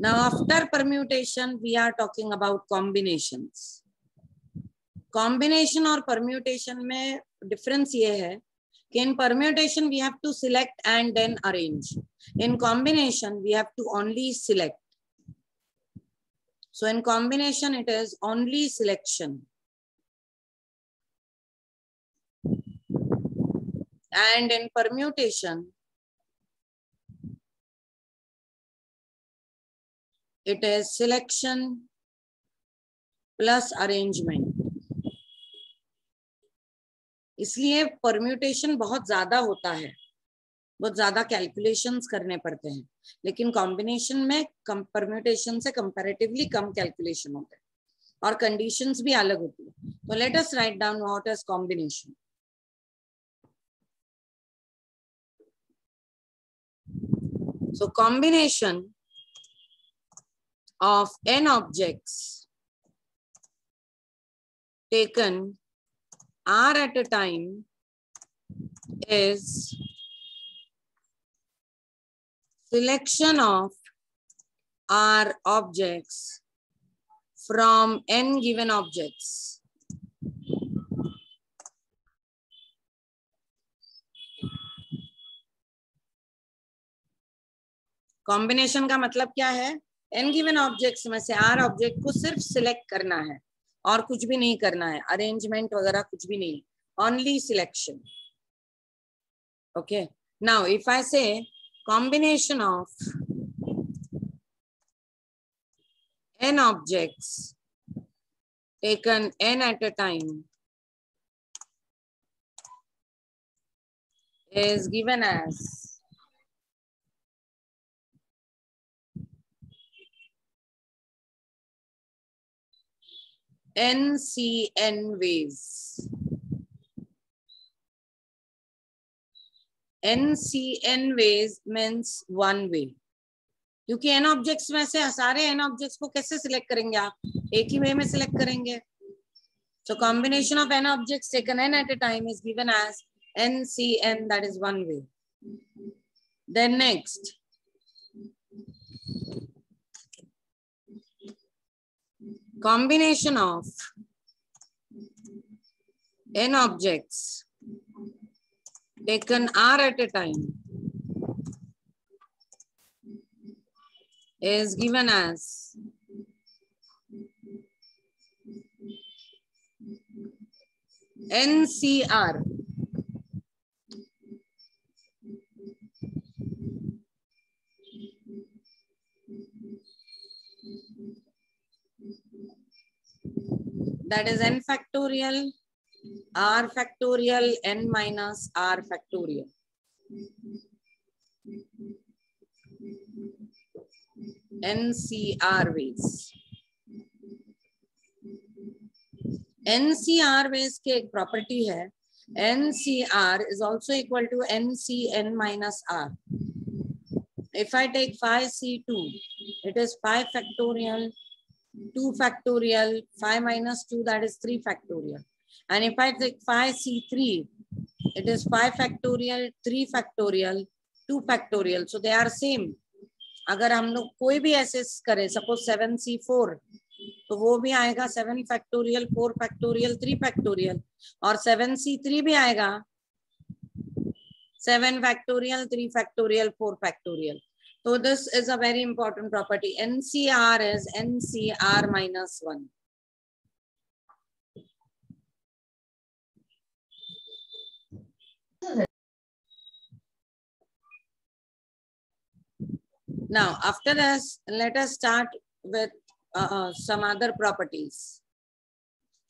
Now after permutation we are talking about combinations. Combination और permutation में difference ये है कि in permutation we have to select and then arrange. In combination we have to only select. So in combination it is only selection. And in permutation it is selection plus arrangement. इसलिए permutation बहुत ज्यादा होता है, बहुत ज्यादा calculations करने पड़ते हैं, लेकिन कॉम्बिनेशन में परम्यूटेशन से कंपैरेटिवली कम कैलकुलेशन होते हैं और कंडीशंस भी अलग होती है. तो let us write down what is combination. So combination of n objects taken r at a time is selection of r objects from n given objects. Combination का मतलब क्या है? n गिवन ऑब्जेक्ट्स में से r ऑब्जेक्ट को सिर्फ select करना है और कुछ भी नहीं करना है, अरेंजमेंट वगैरह कुछ भी नहीं, only selection. Okay, now if I say combination of n objects taken n at a time is given as NCN ways. NCN ways means one way. क्योंकि n ऑब्जेक्ट्स में से सारे n ऑब्जेक्ट्स को कैसे सिलेक्ट करेंगे आप? एक ही वे में सिलेक्ट करेंगे. So combination of n objects taken n at a time is given as NCN, that is one way. Then next, combination of n objects taken r at a time is given as NCR. That is n factorial, r factorial, n minus r factorial. NCR ways. NCR ways की एक property है, NCR is also equal to NCN minus R. If I take phi C2, it is 5 factorial, 2 factorial, 5 minus 2, that is 3 factorial. And if I take phi C3, it is 5 factorial, 3 factorial, 2 factorial. So they are same. अगर हम लोग कोई भी ऐसे करें, suppose 7C4, तो वो भी आएगा 7 फैक्टोरियल, 4 फैक्टोरियल, 3 फैक्टोरियल, और 7C3 भी आएगा 7 factorial, 3 factorial, 4 factorial. So this is a very important property. NCR is NCR minus 1. Now after this, let us start with some other properties.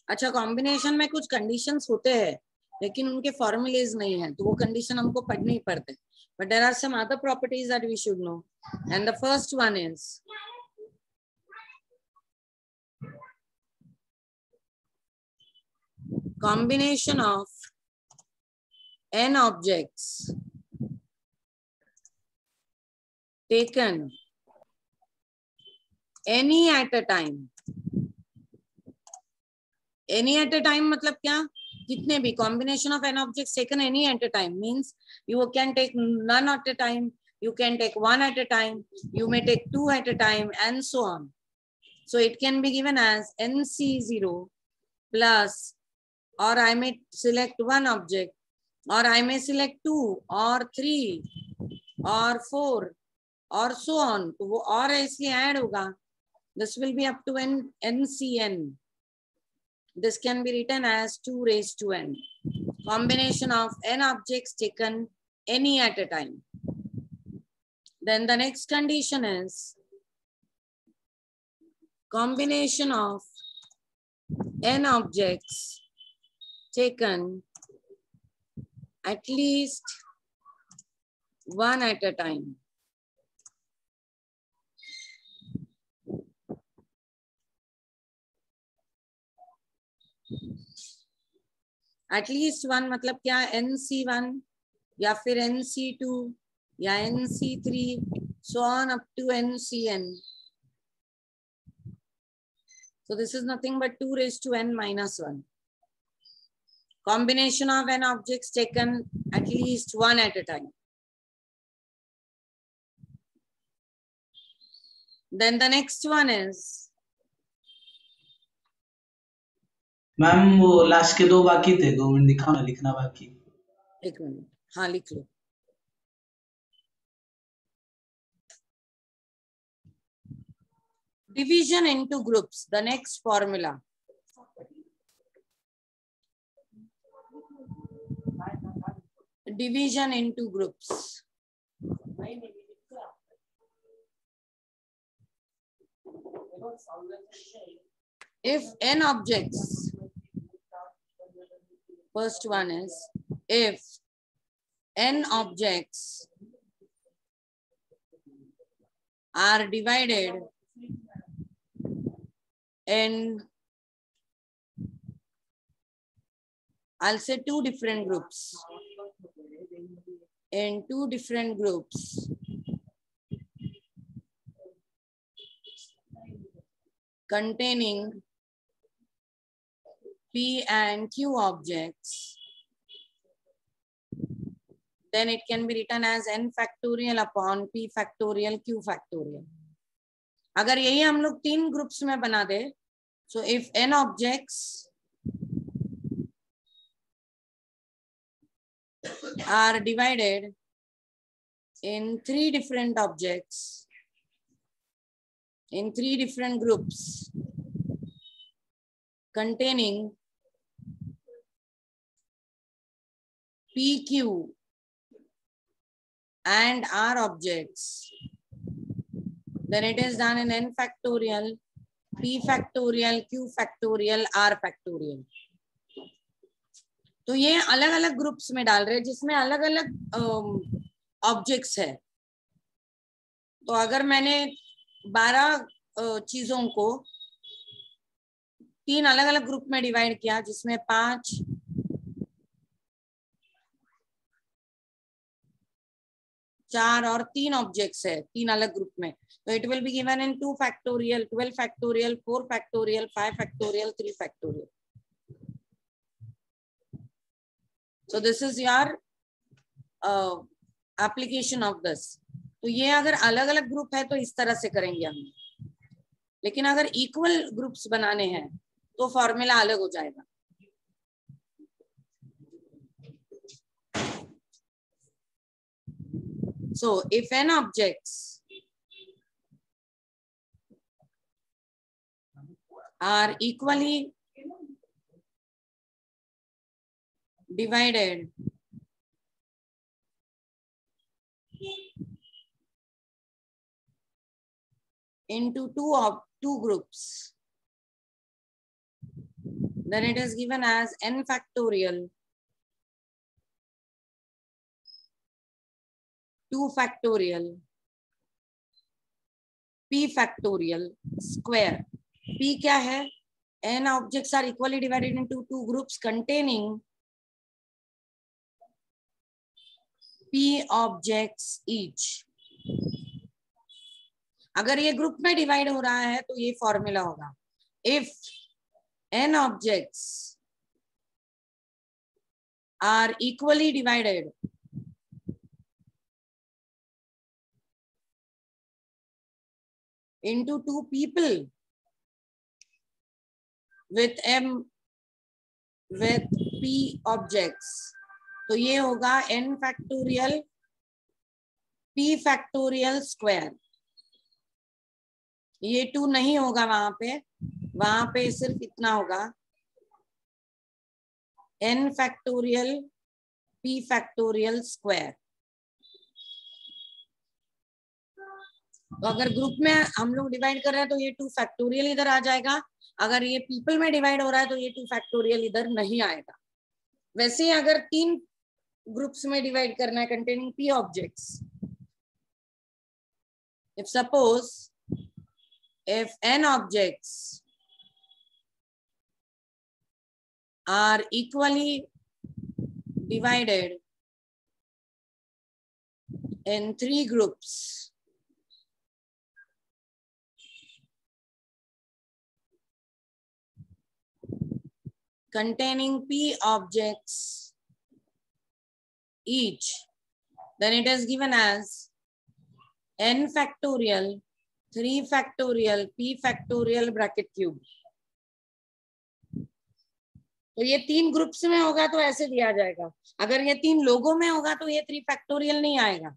अच्छा, कॉम्बिनेशन में कुछ कंडीशंस होते हैं लेकिन उनके फॉर्मूलेज नहीं है, तो वो कंडीशन हमको पढ़ने ही पड़ते हैं. But there are some other properties that we should know. And the first one is combination of n objects taken any at a time. Any at a time मतलब क्या? कितने भी. Combination of n objects taken any at a time means you can take none at a time, You can take one at a time. You may take two at a time, and so on. So it can be given as NC0 plus, or I may select one object, or I may select two or three or four or so on. और ऐसे add होगा. This will be up to NCN. This can be written as 2 raised to n. Combination of n objects taken any at a time. Then the next condition is combination of n objects taken at least one at a time. At least one मतलब क्या, NC1 या फिर NC2 या NC3, so on up to NCN. So this is nothing but 2 raised to n minus 1. Combination of n objects taken at least one at a time. Then the next one is, ma'am वो last के दो बाकी थे, 2 minute दिखाओ ना, लिखना बाकी. एक मिनट, हाँ लिख लो. Division into groups, the next formula. Division into groups. If n objects, first one is, if n objects are divided in, I'll say two different groups. In two different groups, containing P and Q objects, then it can be written as n factorial upon P factorial Q factorial. अगर यही हम लोग तीन groups में बना दे, so if n objects are divided in three different objects, in three different groups containing PQ and R objects, then it is done in n factorial, P factorial, Q factorial, R factorial. तो ये अलग अलग groups में डाल रहे हैं जिसमें अलग अलग ऑब्जेक्ट्स है. तो अगर मैंने 12 चीजों को तीन अलग अलग ग्रुप में डिवाइड किया, जिसमें 5, 4 और 3 ऑब्जेक्ट्स है तीन अलग ग्रुप में, तो it will be given in 2 factorial, 12 factorial, 4 factorial, 5 factorial, 3 factorial. So this is your application of this. तो ये अगर अलग अलग ग्रुप है तो इस तरह से करेंगे हम, लेकिन अगर इक्वल ग्रुप्स बनाने हैं तो फॉर्मूला अलग हो जाएगा. So if n objects are equally divided into two groups, then it is given as n factorial, 2 factorial, P factorial square. P क्या है? n objects are equally divided into two groups containing P objects each. अगर ये group में divide हो रहा है तो ये फॉर्मूला होगा, if n objects are equally divided into 2 people with p objects, तो ये होगा n factorial p factorial square. ये 2 नहीं होगा वहां पे सिर्फ इतना होगा n factorial p factorial square. तो अगर ग्रुप में हम लोग डिवाइड कर रहे हैं तो ये 2 फैक्टोरियल इधर आ जाएगा, अगर ये पीपल में डिवाइड हो रहा है तो ये 2 फैक्टोरियल इधर नहीं आएगा। वैसे ही अगर 3 ग्रुप्स में डिवाइड करना है containing p objects, if suppose if n objects are equally divided in 3 groups, containing p objects each, then it is given as n factorial 3 factorial p factorial bracket cube। तो ये 3 groups में होगा तो ऐसे दिया जाएगा, अगर ये 3 लोगों में होगा तो ये 3 फैक्टोरियल नहीं आएगा।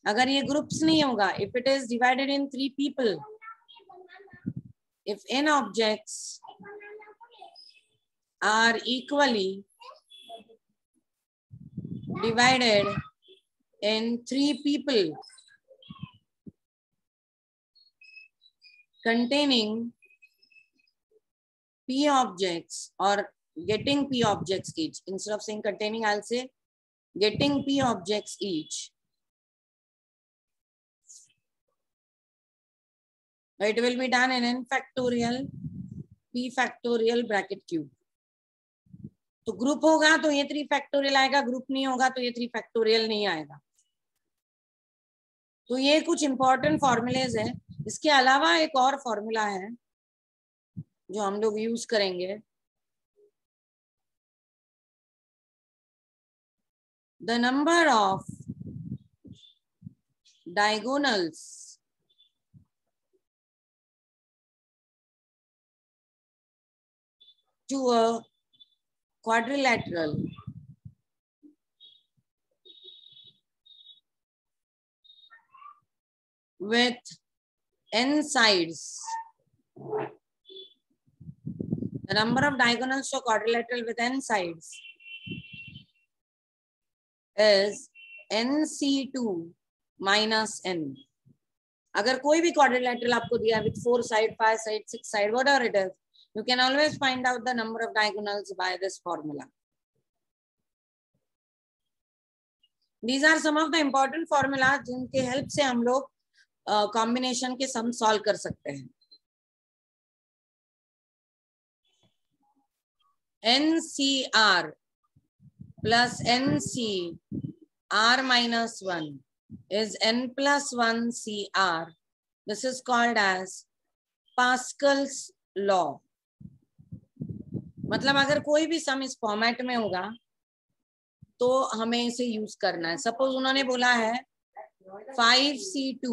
अगर ये ग्रुप्स नहीं होगा, if it is divided in 3 people, if n objects are equally divided in 3 people containing p objects or getting p objects each, instead of saying containing I'll say getting p objects each, it will be done in n factorial p factorial bracket cube। तो group होगा तो ये 3 factorial आएगा, group नहीं होगा तो ये 3 factorial नहीं आएगा। तो ये कुछ इंपॉर्टेंट फॉर्मूलेज है। इसके अलावा एक और फॉर्मूला है जो हम लोग यूज करेंगे, the number of diagonals to a quadrilateral with n sides. The number of diagonals to a quadrilateral with n sides is nc2 minus n. अगर कोई भी quadrilateral आपको दिया with 4 side, 5 side, 6 side, whatever it is, you can always find out the number of diagonals by this formula. These are some of the important formulas जिनके help से हम लोग combination के sum solve कर सकते हैं। NCR plus NCR minus 1 is n plus 1 CR. This is called as Pascal's law. मतलब अगर कोई भी सम इस फॉर्मेट में होगा तो हमें इसे यूज करना है। सपोज उन्होंने बोला है 5C2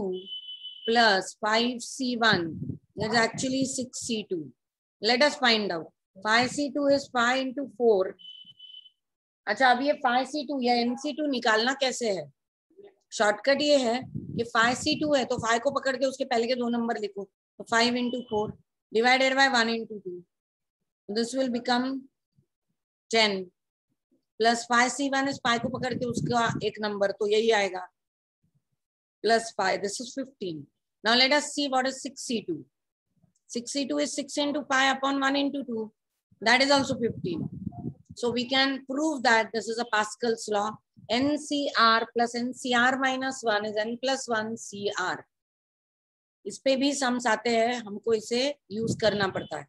plus 5C1 is actually 6C2. Let us find out. 5C2 is 5 into 4. अच्छा, अब ये 5C2 या NC2 निकालना कैसे है? शॉर्टकट ये है कि 5C2 है तो 5 को पकड़ के उसके पहले के 2 नंबर लिखो, तो 5 into 4 divided by 1 into 2. This will become 10 plus 5C1 is 5 को पकड़ के उसका एक नंबर, तो यही आएगा plus 5. This is 15. Now let us see what is 6C2. 6C2 is 6 into 5 upon 1 into 2. That is also 15. So we can prove that this is a Pascal's law. NCR plus NCR minus 1 is n plus 1 CR. इस पे भी sums आते हैं, हमको इसे use करना पड़ता है।